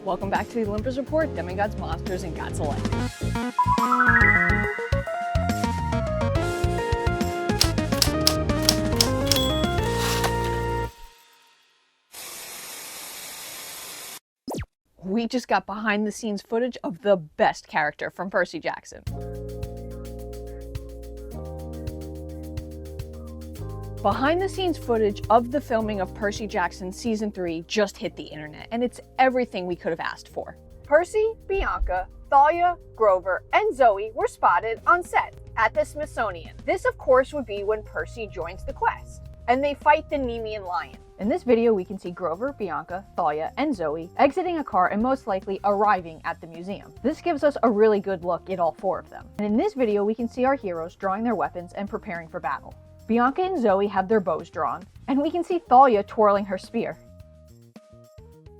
Welcome back to the Olympus Report, Demigods, Monsters, and Gods Alike. We just got behind the scenes footage of the best character from Percy Jackson. Behind the scenes footage of the filming of Percy Jackson Season 3 just hit the internet, and it's everything we could have asked for. Percy, Bianca, Thalia, Grover, and Zoe were spotted on set at the Smithsonian. This, of course, would be when Percy joins the quest, and they fight the Nemean lion. In this video, we can see Grover, Bianca, Thalia, and Zoe exiting a car and most likely arriving at the museum. This gives us a really good look at all four of them. And in this video, we can see our heroes drawing their weapons and preparing for battle. Bianca and Zoe have their bows drawn, and we can see Thalia twirling her spear.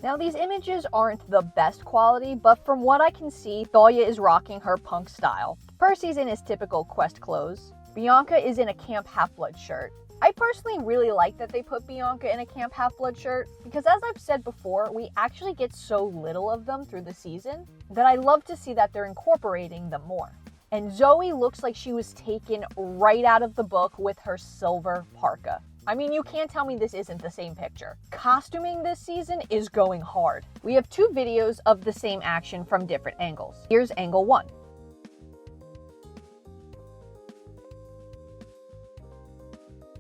Now, these images aren't the best quality, but from what I can see, Thalia is rocking her punk style. Percy's in his typical quest clothes. Bianca is in a Camp Half-Blood shirt. I personally really like that they put Bianca in a Camp Half-Blood shirt, because as I've said before, we actually get so little of them through the season that I love to see that they're incorporating them more. And Zoe looks like she was taken right out of the book with her silver parka. I mean, you can't tell me this isn't the same picture. Costuming this season is going hard. We have two videos of the same action from different angles. Here's angle 1.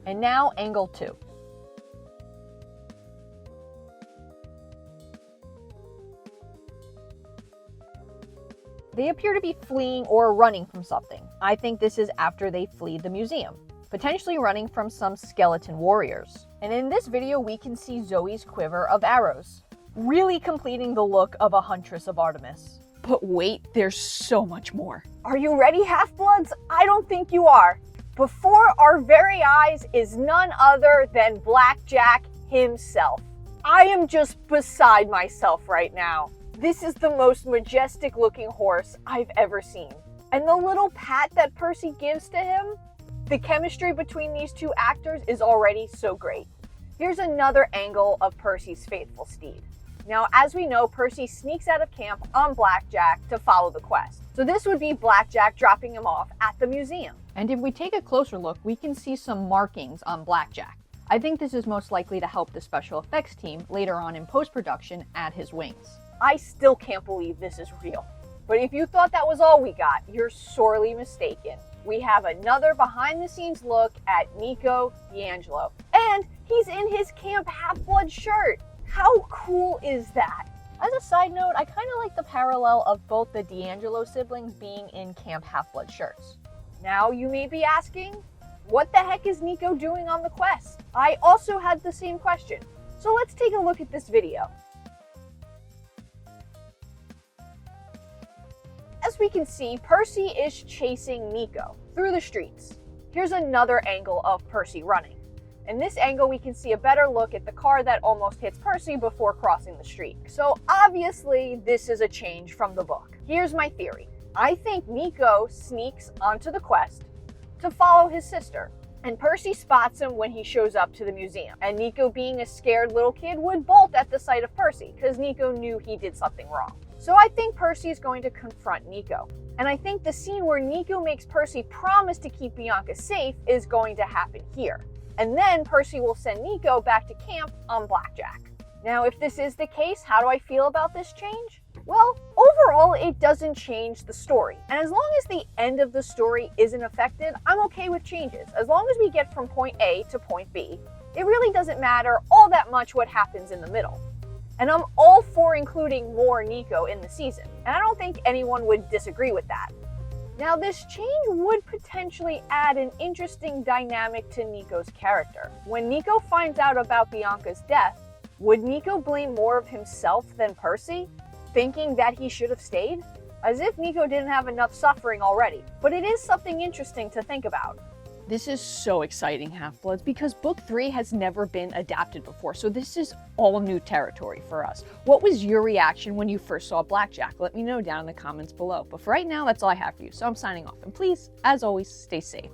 And now angle 2. They appear to be fleeing or running from something. I think this is after they flee the museum, potentially running from some skeleton warriors. And in this video, we can see Zoe's quiver of arrows, really completing the look of a huntress of Artemis. But wait, there's so much more. Are you ready, Half-Bloods? I don't think you are. Before our very eyes is none other than Blackjack himself. I am just beside myself right now. This is the most majestic looking horse I've ever seen. And the little pat that Percy gives to him, the chemistry between these two actors is already so great. Here's another angle of Percy's faithful steed. Now, as we know, Percy sneaks out of camp on Blackjack to follow the quest. So this would be Blackjack dropping him off at the museum. And if we take a closer look, we can see some markings on Blackjack. I think this is most likely to help the special effects team later on in post-production add his wings. I still can't believe this is real. But if you thought that was all we got, you're sorely mistaken. We have another behind-the-scenes look at Nico D'Angelo. And he's in his Camp Half-Blood shirt. How cool is that? As a side note, I kind of like the parallel of both the D'Angelo siblings being in Camp Half-Blood shirts. Now you may be asking, what the heck is Nico doing on the quest? I also had the same question. So let's take a look at this video. As we can see, Percy is chasing Nico through the streets. Here's another angle of Percy running. In this angle, we can see a better look at the car that almost hits Percy before crossing the street. So obviously, this is a change from the book. Here's my theory. I think Nico sneaks onto the quest to follow his sister, and Percy spots him when he shows up to the museum. And Nico, being a scared little kid, would bolt at the sight of Percy because Nico knew he did something wrong. So I think Percy is going to confront Nico. And I think the scene where Nico makes Percy promise to keep Bianca safe is going to happen here. And then Percy will send Nico back to camp on Blackjack. Now, if this is the case, how do I feel about this change? Well, overall, it doesn't change the story. And as long as the end of the story isn't affected, I'm okay with changes. As long as we get from point A to point B, it really doesn't matter all that much what happens in the middle. And I'm all for including more Nico in the season, and I don't think anyone would disagree with that. Now, this change would potentially add an interesting dynamic to Nico's character. When Nico finds out about Bianca's death, would Nico blame more of himself than Percy, thinking that he should have stayed? As if Nico didn't have enough suffering already, but it is something interesting to think about. This is so exciting, Half-Bloods, because Book 3 has never been adapted before, so this is all new territory for us. What was your reaction when you first saw Blackjack? Let me know down in the comments below. But for right now, that's all I have for you, so I'm signing off. And please, as always, stay safe.